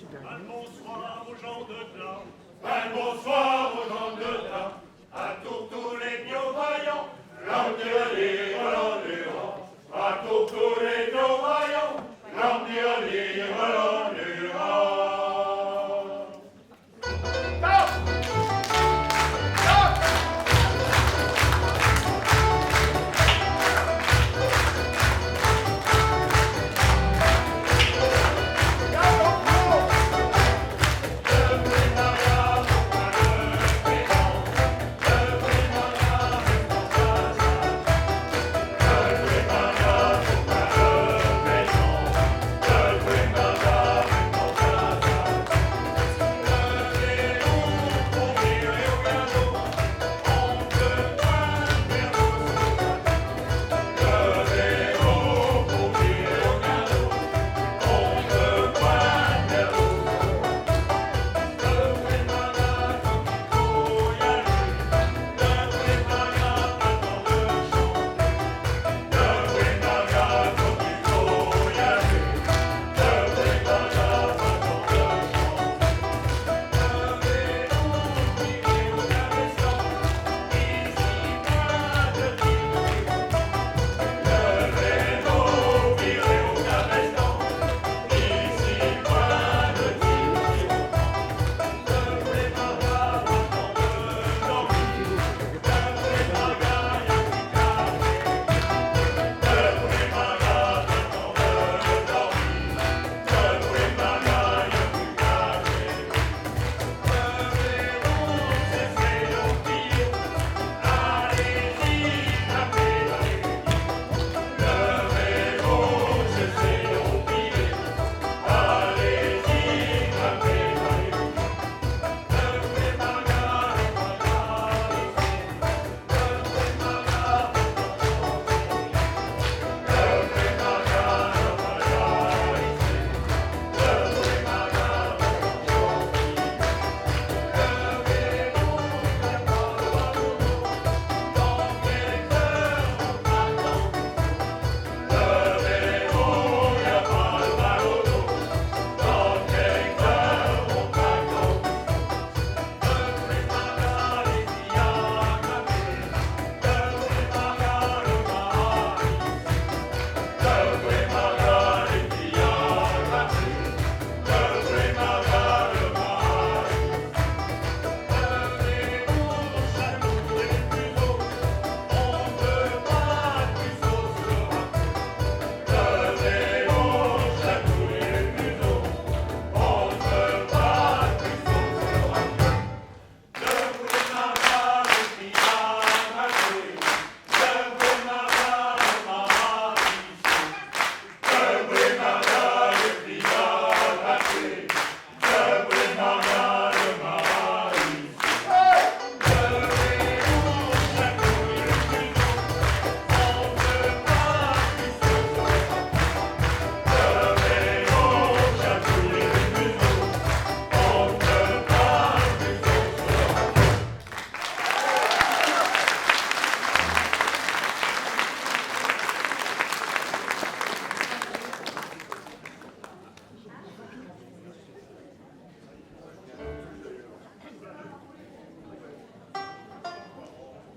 Un bonsoir aux gens de Glain, un bonsoir aux gens de Glain, à tous les bio-vaillants, l'Andioli, Roland-Durand, à tous les bio-vaillants, l'Andioli, Roland-Durand.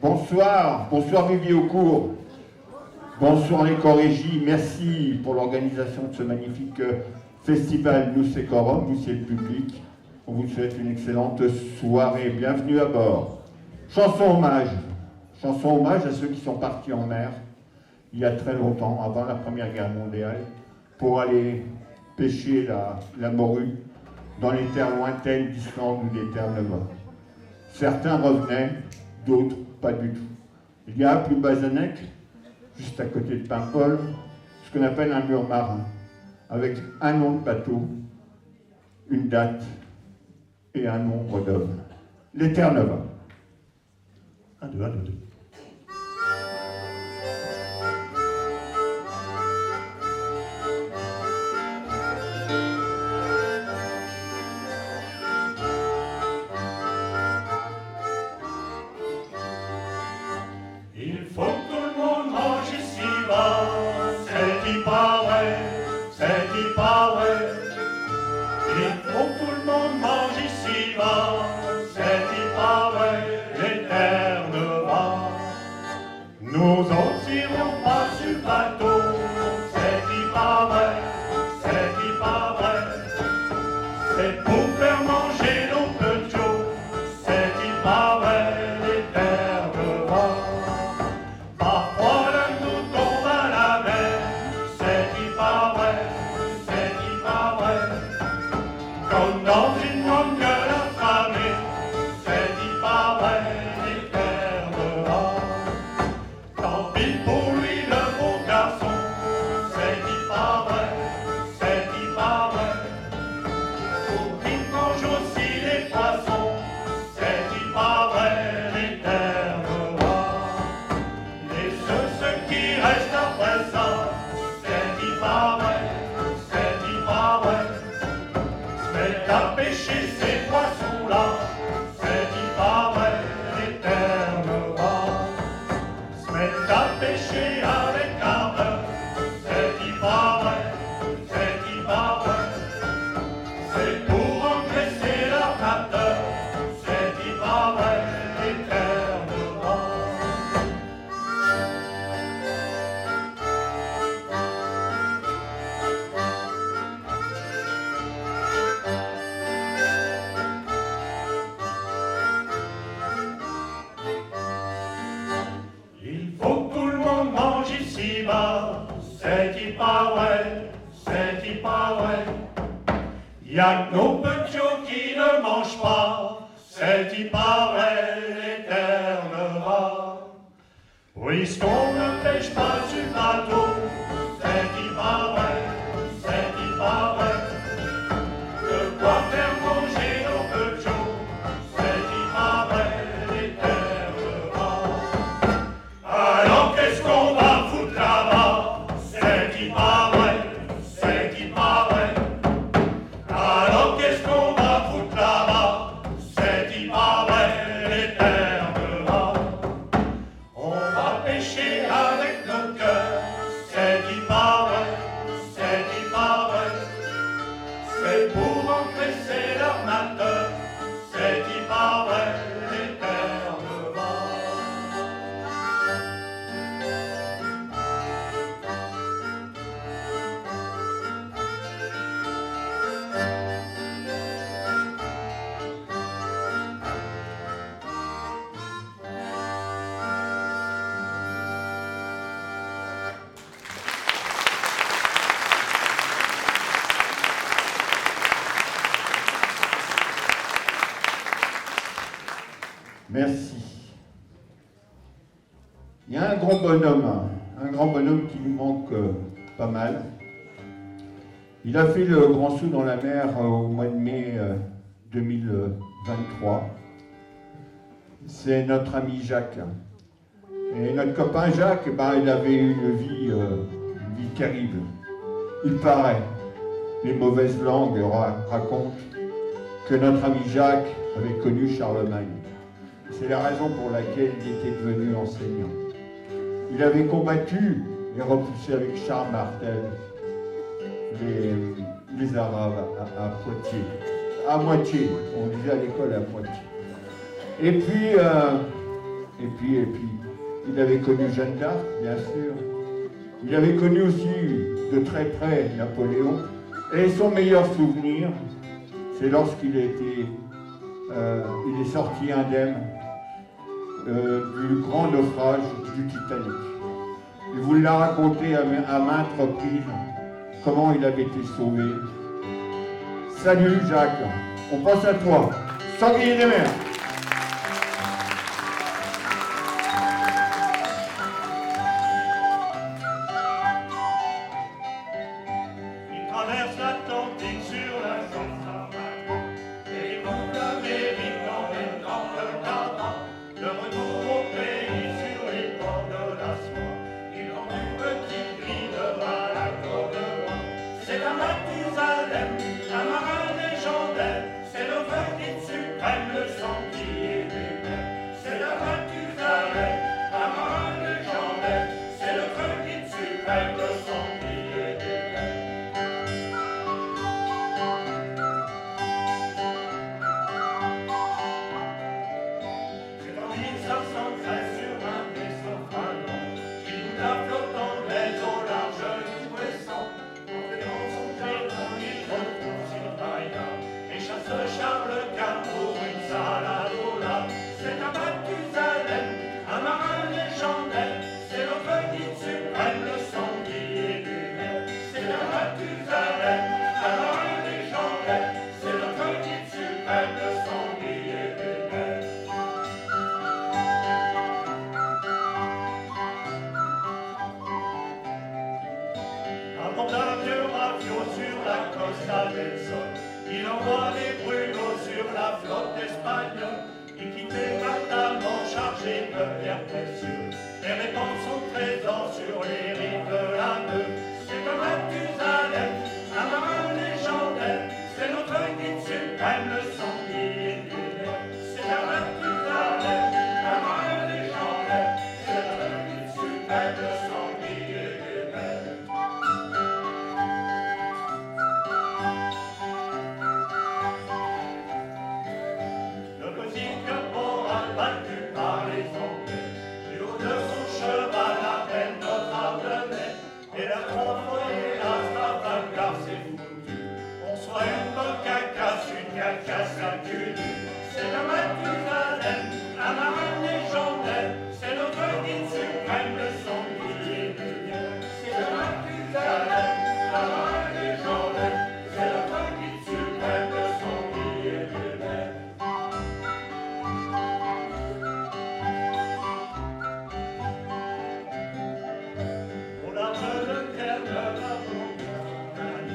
Bonsoir, bonsoir Viviaucourt, bonsoir les Corégies, merci pour l'organisation de ce magnifique festival Nous c'est Corum, vous c'est le public, on vous souhaite une excellente soirée, bienvenue à bord. Chanson hommage à ceux qui sont partis en mer il y a très longtemps, avant la Première Guerre mondiale, pour aller pêcher la morue dans les terres lointaines d'Islande ou des terres Neuves. Certains revenaient, d'autres pas du tout. Il y a à Ploubazanek, juste à côté de Paimpol, ce qu'on appelle un mur marin, avec un nom de bateau, une date et un nombre d'hommes. Les terres Neuves. 1, 2, 1, 2, 2. Il faut que tout le monde mange ici-bas, c'est qui paraît, c'est qui paraît. Il faut Nous autres irons pas sur le bateau, c'est qui pas vrai, c'est qui pas vrai. C'est pour faire manger nos petits, c'est qui pas vrai, les terres de roi. Parfois le nous tombe à la mer, c'est qui pas vrai, c'est qui pas vrai. Comme dans une grande gueule affamée, c'est qui pas vrai, les terres de roi. Tant pis pour lui le beau garçon, c'est qui pas vrai, c'est qui pas vrai. Pour qu'il mange aussi les poissons, c'est qui pas vrai, les terres de roi. Et ceux qui restent après ça, c'est qui pas vrai, c'est qui pas vrai. Se mettent à pêcher ces poissons-là, c'est qui pas vrai, les terres de roi. Se mettent à pêcher avec ardeur, c'est qui pas vrai, c'est qui pas vrai. C'est pour engraisser leur mateur, c'est qui pas vrai, les terres de roi. Il faut que tout le monde mange ici-bas, c'est qui pas vrai, c'est qui pas vrai. Y a que nos petits qui ne mangent pas, c'est qui pas vrai, les terres de roi. Puisqu'on ne pêche pas sur le bateau, c'est qui pas vrai, c'est qui pas vrai. De quoi faire manger nos petits, c'est qui pas vrai, les terres de roi. Alors qu'est-ce qu'on va foutre là-bas, c'est qui pas vrai, c'est qui pas vrai. Alors qu'est-ce qu'on va foutre là-bas, c'est qui pas vrai, les terres de roi. On va pêcher avec nos cœurs, c'est qui pas vrai, c'est qui pas vrai. C'est pour engraisser leur mateur, c'est qui pas vrai, les terres de roi. Merci. Il y a un grand bonhomme qui nous manque pas mal. Il a fait le grand saut dans la mer au mois de mai 2023. C'est notre ami Jacques. Et notre copain Jacques, il avait une vie terrible. Il paraît, les mauvaises langues racontent que notre ami Jacques avait connu Charlemagne. C'est la raison pour laquelle il était devenu enseignant. Il avait combattu et repoussé avec Charles Martel les Arabes à Poitiers. À moitié, on disait à l'école à Poitiers. Et puis, il avait connu Jeanne d'Arc, bien sûr. Il avait connu aussi de très près Napoléon. Et son meilleur souvenir, c'est lorsqu'il il est sorti indemne du grand naufrage du Titanic. Il vous l'a raconté à maintes reprises, comment il avait été sauvé. Salut Jacques, on pense à toi. Sanglier des mers. Il traverse l'Atlantique sur la Sahara et monte l'Amérique en même temps que le Canada. De retour au pays sur les ports de la soie, il en une petite grille de Malakoff. C'est un Mathusalem, un marin légendaire, c'est le verdict suprême, le sanglier des mers. C'est un Mathusalem, un marin légendaire, c'est le verdict suprême, le sanglier des mers. C'est en 1513 sur un vaisseau ballon à Nelson. Il envoie des brûlots sur la flotte espagnole, équipés ardemment chargés de pierres précieuses, et répand son trésor sur les rives de la Meuse. C'est comme Mathusalem, un marin légendaire, c'est notre guide suprême, le sanglier lunaire. C'est comme Mathusalem, un marin légendaire, c'est notre guide suprême, le sanglier lunaire. Le petit caporal battu par les Anglais, du haut de son cheval appelle notre Ardennais, et la trompe et la stravane car c'est foutu. On soit une bonne cacasse, une cacasse à cul. C'est le Mathusalem, un marin légendaire, c'est notre guide suprême, le sanglier lunaire. C'est le Mathusalem, un marin légendaire, c'est notre guide suprême, le sanglier lunaire. Au large de terre de la Bourgogne,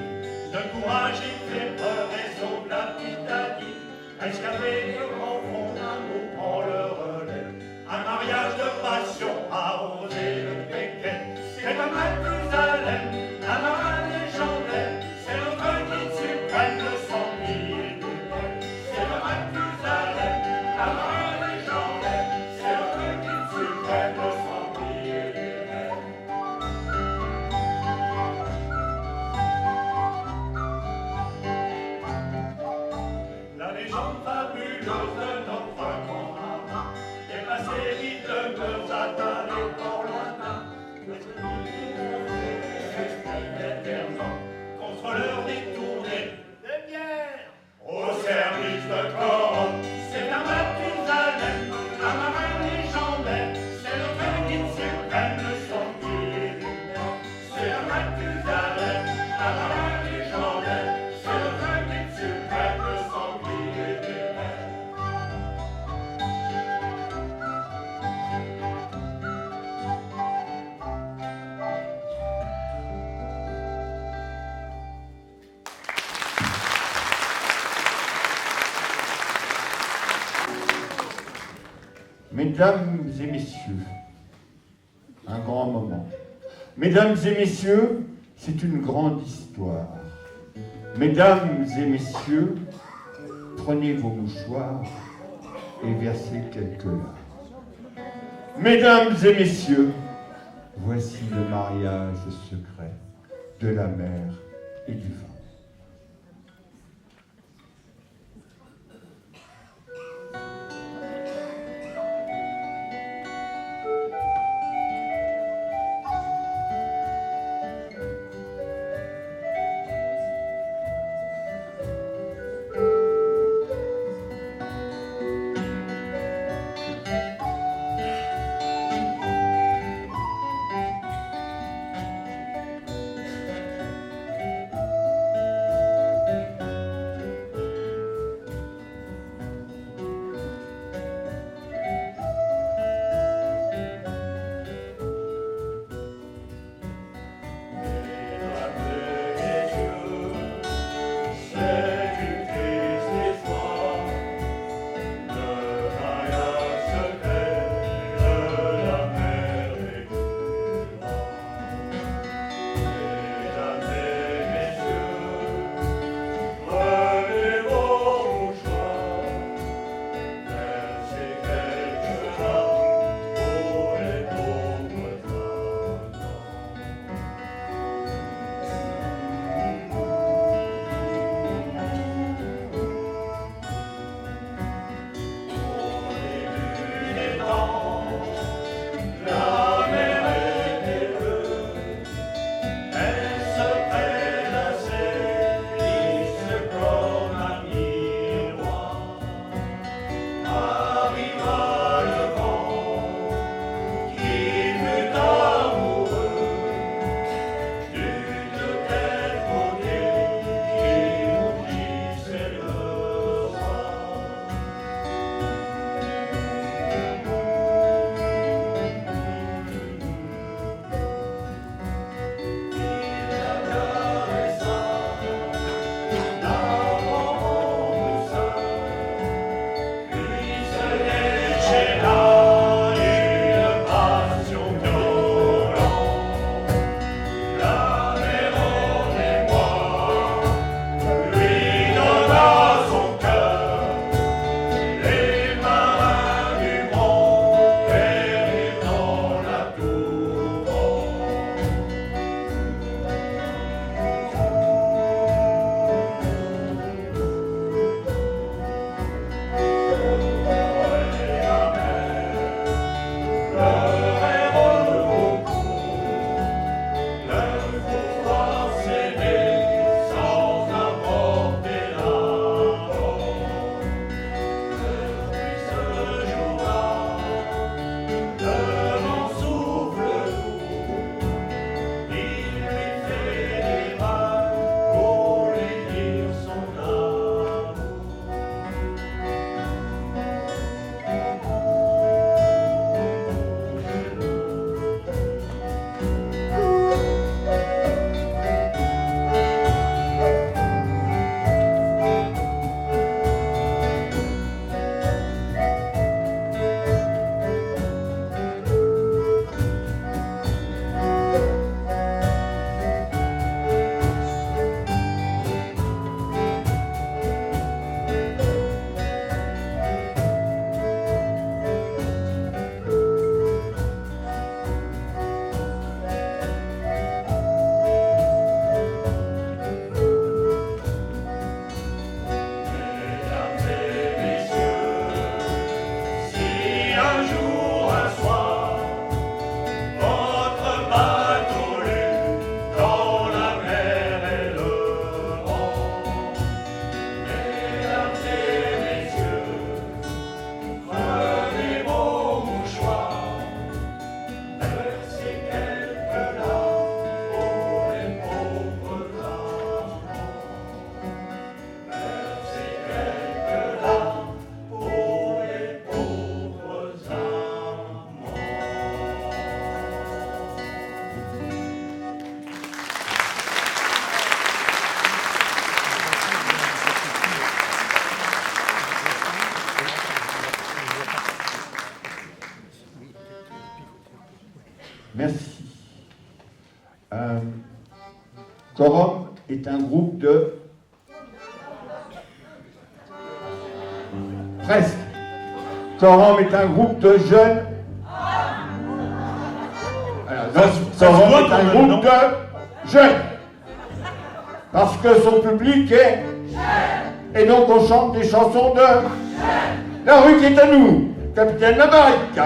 de courage il fait peur et sauve la Titanie. Rescapé de grand fond d'amour prend le relais. Un mariage de passion a osé le Pékin. C'est comme Mathusalem, un marin légendaire. C'est notre guide suprême, le sanglier lunaire. C'est le Mathusalem, un marin légendaire. C'est notre guide suprême, le sanglier lunaire. La légende fabuleuse de notre grand marin, dépassé vite de mœurs, atteint les ports lointains. Contrôleur détourné de bière au service de corps. C'est un Mathusalem, un marin légendaire. C'est notre guide suprême, le sanglier lunaire. C'est un Mathusalem, un marin légendaire. C'est notre guide suprême, le sanglier lunaire. Mesdames et messieurs, un grand moment. Mesdames et messieurs, c'est une grande histoire. Mesdames et messieurs, prenez vos mouchoirs et versez quelques larmes. Mesdames et messieurs, voici le mariage secret de la mer et du vin. Merci. Quorum est un groupe de... Presque. Quorum est un groupe de jeunes... Quorum est un groupe de jeunes. Parce que son public est... Et donc on chante des chansons de... La rue qui est à nous, capitaine Lamaric.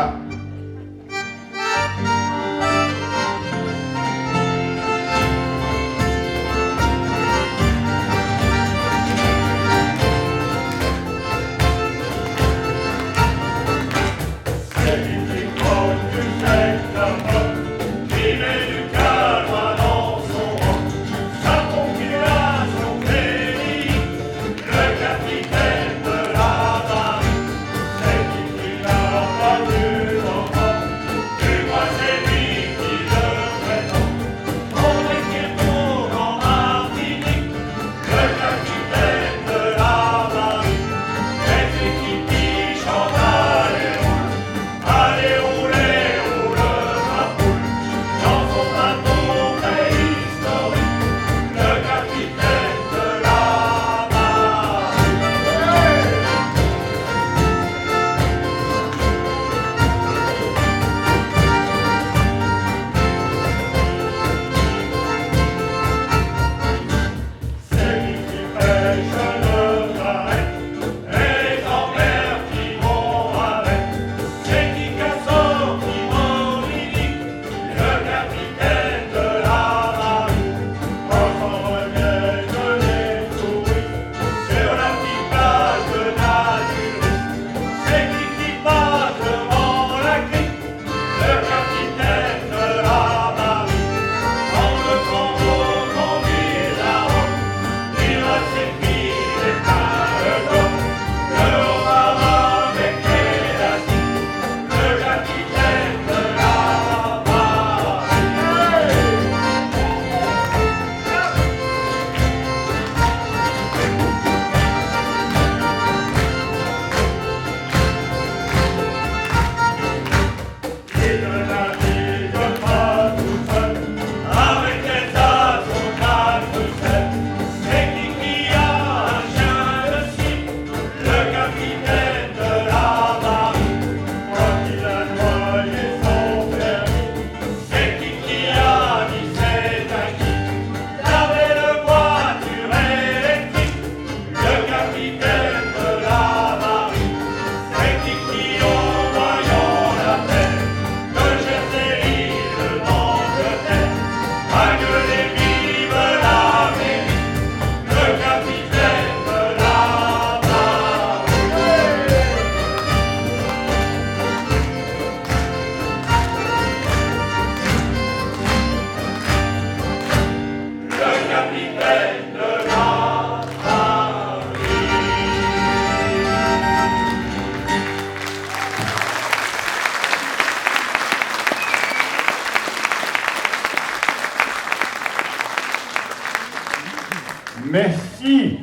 Merci.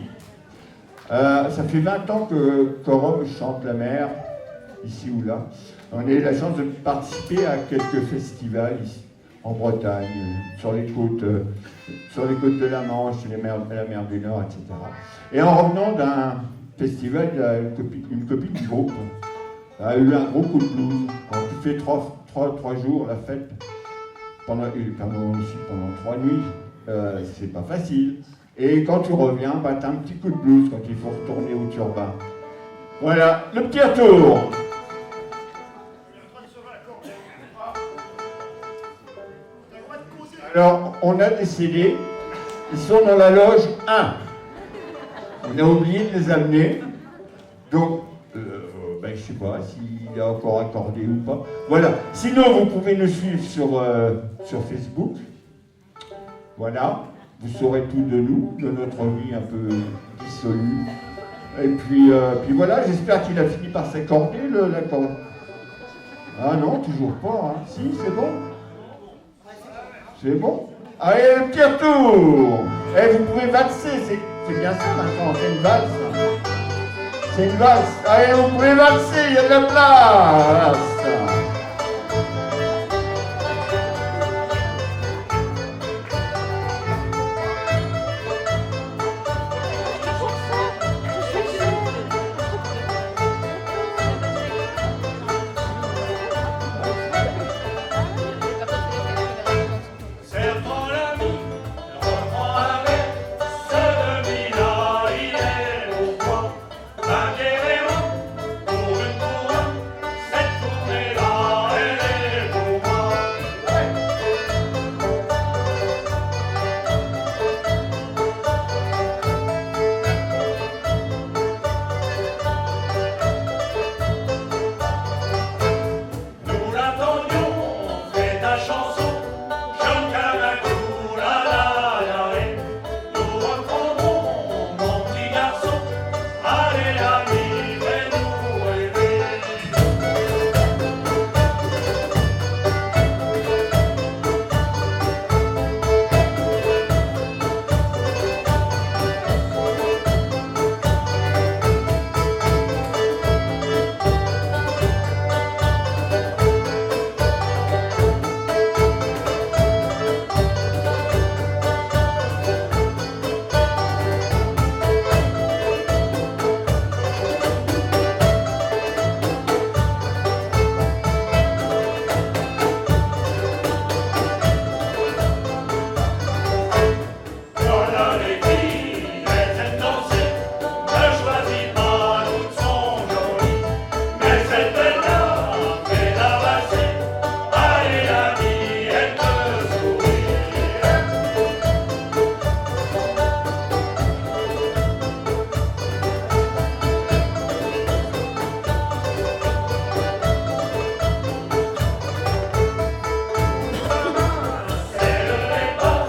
Ça fait 20 ans que Quorum chante la mer, ici ou là. On a eu la chance de participer à quelques festivals ici, en Bretagne, sur les côtes de la Manche, la mer du Nord, etc. Et en revenant d'un festival, une copine du groupe a eu un gros coup de blues. Quand tu fais trois jours la fête, pendant 3 nuits, c'est pas facile. Et quand tu reviens, bah, t'as un petit coup de blues quand il faut retourner au turbin. Voilà, le petit tour. Alors, on a des CD, ils sont dans la loge 1. On a oublié de les amener, donc je ne sais pas s'il est encore accordé ou pas. Voilà, sinon vous pouvez nous suivre sur Facebook. Voilà, vous saurez tout de nous, de notre vie un peu dissolue. Et puis voilà, j'espère qu'il a fini par s'accorder l'accord. Ah non, toujours pas, hein. Si, c'est bon. C'est bon. Allez, le petit retour. Eh, vous pouvez valser, c'est bien ça maintenant, c'est une valse. C'est une valse. Allez, vous pouvez valser, il y a de la place. chanson, Jean Camacou, la la la, et nous reprendrons, mon petit garçon, allez l'ami, fais-nous rêver. Voilà les filles, elles aiment danser, ne choisis pas, toutes sont jolies, mais cette belle-là fait lavasser, allez l'ami, elle te sourit. C'est le départ,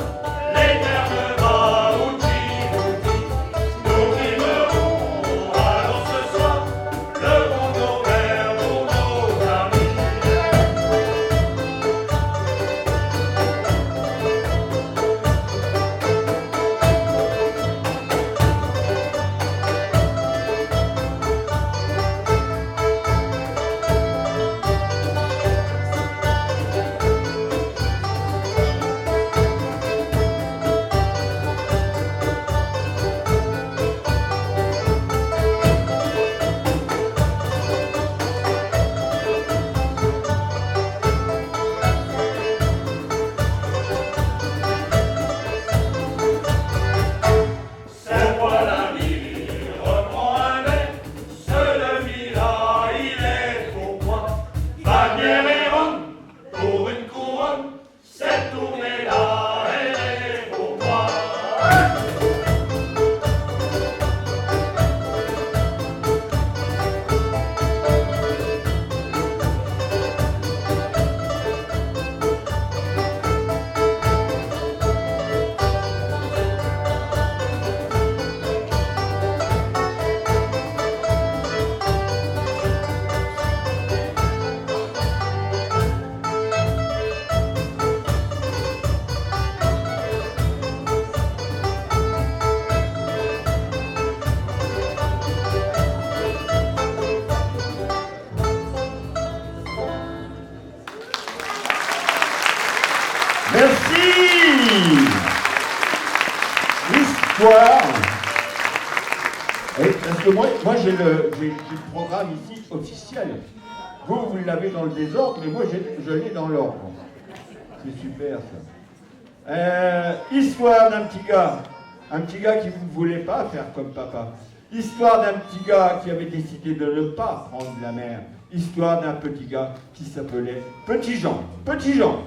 l'éternellement outil, nous vivrons, allons ce soir, le monde ouvert pour nos amis. C'est moi l'ami, reprends un verre, celui-là il est pour moi. Bagnères et rhum, pour une couronne, cette tournée-là elle est pour moi. Merci. L'histoire. Parce que moi j'ai le programme ici officiel. Vous l'avez dans le désordre, mais moi je l'ai dans l'ordre. C'est super ça. Histoire d'un petit gars qui ne voulait pas faire comme papa. Histoire d'un petit gars qui avait décidé de ne pas prendre la mer. Histoire d'un petit gars qui s'appelait Petit Jean. Petit Jean.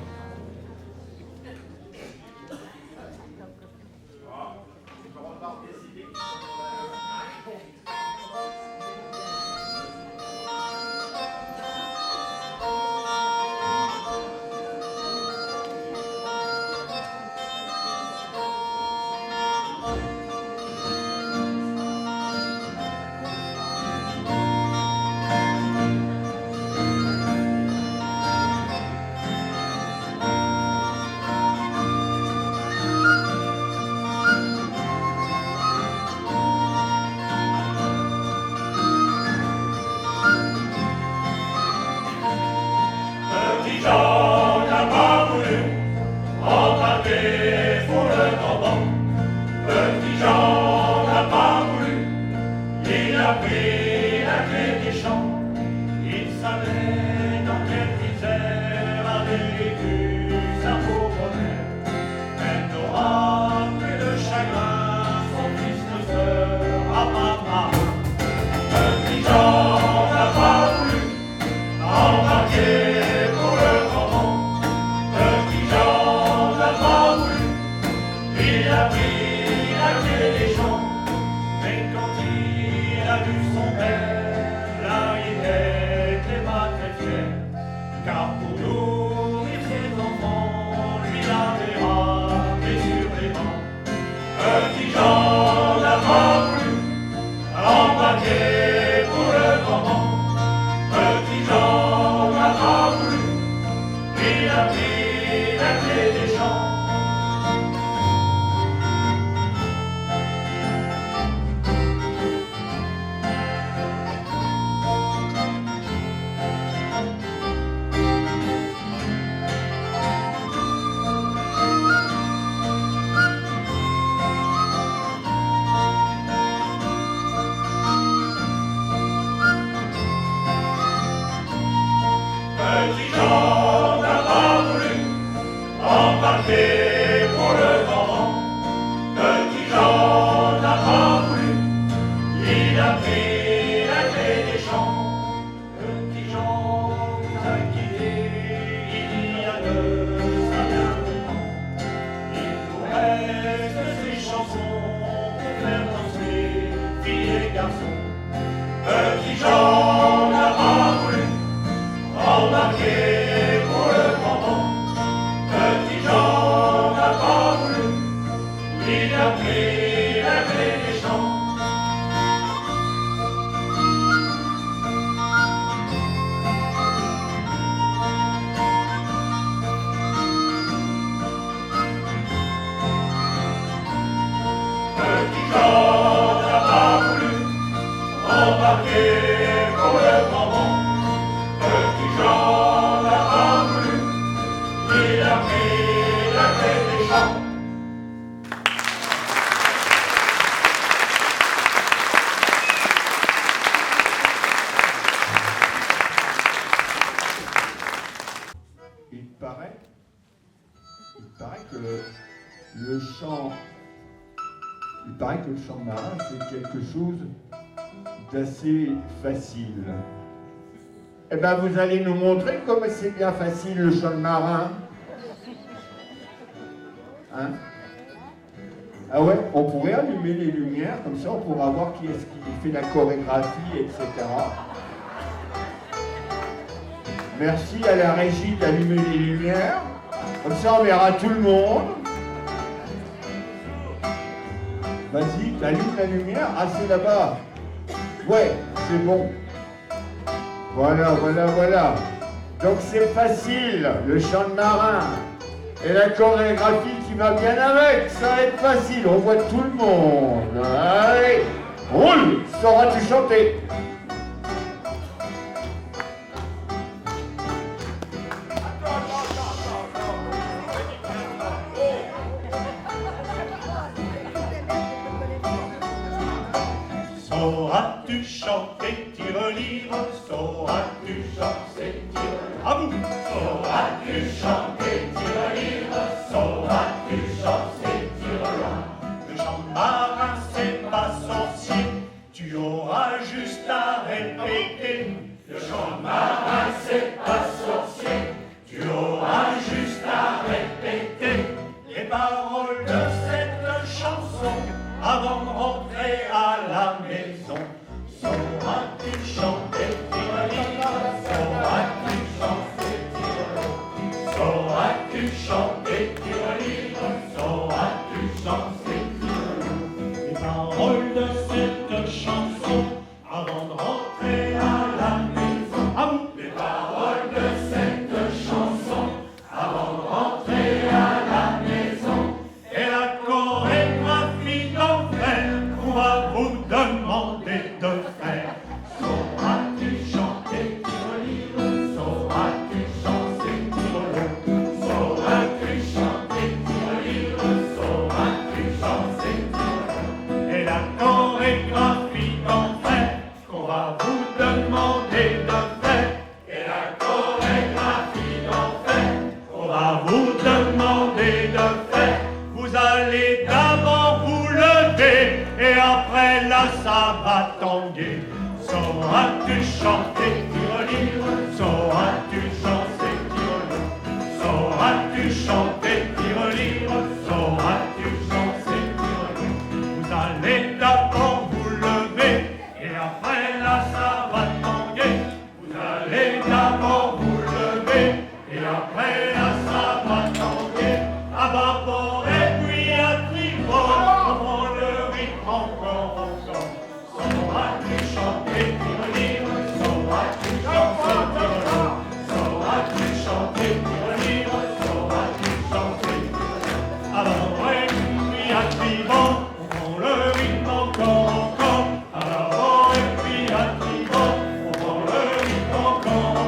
embarqué pour le grand vent. Petit Jean n'a pas voulu, il a pris la clé des champs. Petit Jean nous a quittés il y a de ça bien longtemps. Il nous reste ces chansons pour faire danser filles et garçons. Petit Jean n'a pas voulu embarquer pour le grand vent. Petit Jean n'a pas voulu, il a pris la clé des champs. Petit Jean n'a pas voulu embarquer pour le grand vent. Petit Jean n'a pas voulu, il a pris la clé des champs. Il paraît que le chant de marin, c'est quelque chose d'assez facile. Eh bien, vous allez nous montrer comment c'est bien facile le chant de marin. Hein? Ah ouais, on pourrait allumer les lumières, comme ça on pourra voir qui est-ce qui fait la chorégraphie, etc. Merci à la régie d'allumer les lumières. Comme ça on verra tout le monde. Vas-y, t'allumes la lumière. Ah, c'est là-bas. Ouais, c'est bon. Voilà, voilà, voilà. Donc c'est facile, le chant de marin. Et la chorégraphie qui va bien avec, ça va être facile. On voit tout le monde. Allez, roule. Sauras-tu chanter? Sauras-tu chanter, tire-livre? Sauras-tu chanter, tire-livre? À vous! Sauras-tu chanter, tire-livre? Sauras-tu chanter, tire-loin? Le chant de marin, c'est pas sorcier, tu auras juste à répéter. Le chant de marin, c'est pas sorcier, tu auras juste à répéter les paroles de cette chanson avant de rentrer à la maison. Sauras-tu chanter, tire-livre? Sauras-tu chanter, tire-livre? Sauras-tu chanter, tire-livre? Sauras-tu chanter, tire-livre? Les paroles de cette chanson avant de rentrer à la maison. À vous! Les paroles de cette chanson avant de rentrer à la maison. Et la chorégraphie d'enfer qu'on va vous demander de faire. Sauras-tu chanter, tire-livre? Sauras-tu chanter, tire-livre? Sauras-tu chanter, tire-livre? Sauras-tu chanter, tire-livre? Et la chorégraphie d'enfer qu'on va vous demander de faire. Et la chorégraphie d'enfer qu'on va vous demander de faire. Vous allez d'abord vous lever et après là ça va tanguer. Sauras-tu chanter, tire-livre? Sauras-tu chanter, tire-livre? Sauras-tu chanter, tire-livre? Sauras-tu chanter, tire-livre? Vous allez d'abord vous lever et après là ça va tanguer. Vous allez d'abord vous lever et après là ça va tanguer. À bâbord et puis à tribord, on prend le rythme encore. Sauras-tu chanter, tire-livre? Sauras-tu chanter, tire-livre? Sauras-tu chanter, tire-livre? Sauras-tu chanter, tire-livre? À bâbord et puis à tribord, on prend le rythme encore. À bâbord et puis à tribord, on prend le rythme encore.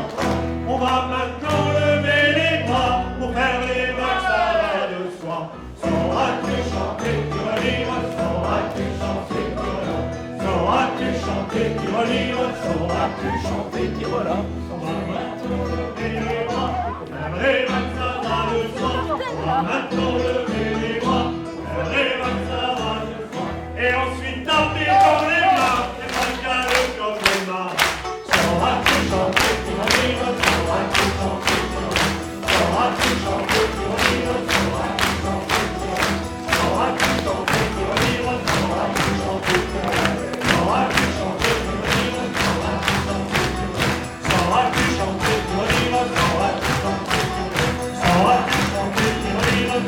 On va maintenant lever les bras pour faire les vagues, ça va de soi. Sauras-tu chanter, tire-livre? Sauras-tu chanter, tire-livre? Sauras-tu chanter, tire-livre? Sauras-tu chanter, tire-livre? On va maintenant lever les bras pour faire les vagues, ça va de soi. maintenant lever les bras, faire les vagues, ça va de fois. Et ensuite taper dans les mains, et pas calé comme les mains. Sauras-tu chanter, Tiroliro, sauras-tu chanter, Tiroliro. Sauras-tu chanter, Tiroliro, sauras-tu chanter, Tiroliro. Sauras-tu chanter, Tiroliro, sauras-tu chanter, Tiroliro. Sauras-tu chanter, Tiroliro, sauras-tu chanter, Tiroliro. Sauras-tu chanter, Tiroliro, sauras-tu chanter, Tiroliro. Sauras-tu chanter, Tiroliro, sauras-tu chanter, Tiroliro.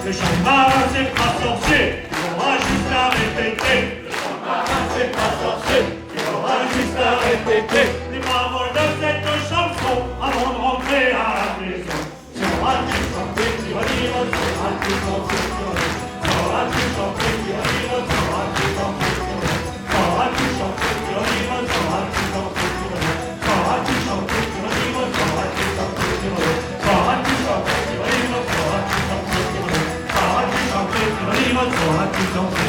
Le chant marin, c'est pas sorcier, il aura juste à répéter. Le chant marin, c'est pas sorcier, il aura juste à répéter. Les paroles de cette chanson avant de rentrer à la maison. Sauras-tu chanter, Tiroliro, sauras-tu chanter, Tiroliro. Sauras-tu chanter, Tiroliro, sauras-tu chanter, Tiroliro. Sauras-tu chanter, Tiroliro, sauras-tu chanter, Tiroliro. Sauras-tu chanter, Tiroliro, sauras-tu chanter, Tiroliro. Sauras-tu chanter, Tiroliro, sauras-tu chanter, Tiroliro. Sauras-tu chanter, Tiroliro, sauras-tu chanter.